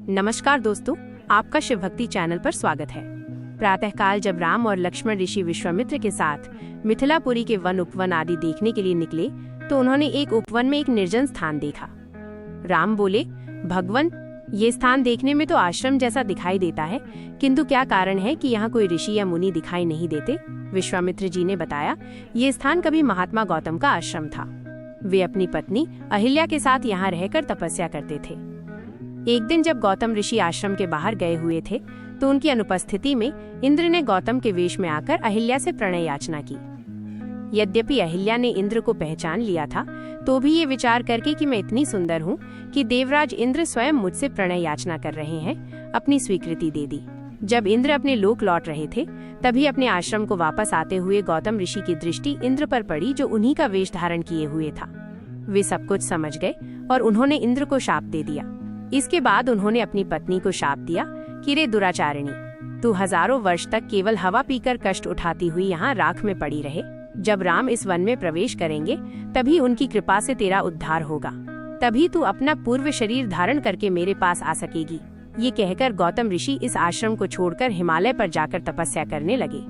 नमस्कार दोस्तों, आपका शिव भक्ति चैनल पर स्वागत है। प्रातःकाल जब राम और लक्ष्मण ऋषि विश्वामित्र के साथ मिथिलापुरी के वन उपवन आदि देखने के लिए निकले तो उन्होंने एक उपवन में एक निर्जन स्थान देखा। राम बोले, भगवन, ये स्थान देखने में तो आश्रम जैसा दिखाई देता है, किंतु क्या कारण है कि यहाँ कोई ऋषि या मुनि दिखाई नहीं देते? विश्वामित्र जी ने बताया, ये स्थान कभी महात्मा गौतम का आश्रम था। वे अपनी पत्नी अहिल्या के साथ यहाँ रहकर तपस्या करते थे। एक दिन जब गौतम ऋषि आश्रम के बाहर गए हुए थे तो उनकी अनुपस्थिति में इंद्र ने गौतम के वेश में आकर अहिल्या से प्रणय याचना की। यद्यपि अहिल्या ने इंद्र को पहचान लिया था तो भी ये विचार करके कि मैं इतनी सुंदर हूँ कि देवराज इंद्र स्वयं मुझसे प्रणय याचना कर रहे हैं, अपनी स्वीकृति दे दी। जब इंद्र अपने लोक लौट रहे थे तभी अपने आश्रम को वापस आते हुए गौतम ऋषि की दृष्टि इंद्र पर पड़ी, जो उन्हीं का वेश धारण किए हुए था। वे सब कुछ समझ गए और उन्होंने इंद्र को शाप दे दिया। इसके बाद उन्होंने अपनी पत्नी को शाप दिया कि रे दुराचारिणी, तू हजारों वर्ष तक केवल हवा पीकर कष्ट उठाती हुई यहाँ राख में पड़ी रहे। जब राम इस वन में प्रवेश करेंगे तभी उनकी कृपा से तेरा उद्धार होगा, तभी तू अपना पूर्व शरीर धारण करके मेरे पास आ सकेगी। ये कहकर गौतम ऋषि इस आश्रम को छोड़कर हिमालय पर जाकर तपस्या करने लगे।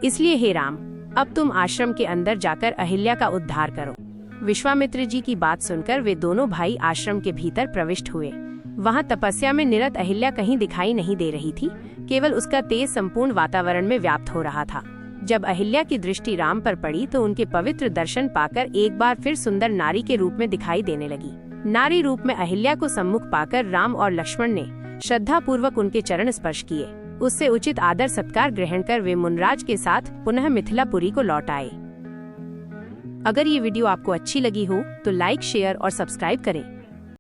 इसलिए हे राम, अब तुम आश्रम के अंदर जाकर अहिल्या का उद्धार करो। विश्वामित्र जी की बात सुनकर वे दोनों भाई आश्रम के भीतर प्रविष्ट हुए। वहाँ तपस्या में निरत अहिल्या कहीं दिखाई नहीं दे रही थी, केवल उसका तेज संपूर्ण वातावरण में व्याप्त हो रहा था। जब अहिल्या की दृष्टि राम पर पड़ी तो उनके पवित्र दर्शन पाकर एक बार फिर सुंदर नारी के रूप में दिखाई देने लगी। नारी रूप में अहिल्या को सम्मुख पाकर राम और लक्ष्मण ने श्रद्धा पूर्वक उनके चरण स्पर्श किए। उससे उचित आदर सत्कार ग्रहण कर वे मुनराज के साथ पुनः मिथिलापुरी को लौट आए। अगर ये वीडियो आपको अच्छी लगी हो तो लाइक, शेयर और सब्सक्राइब करें।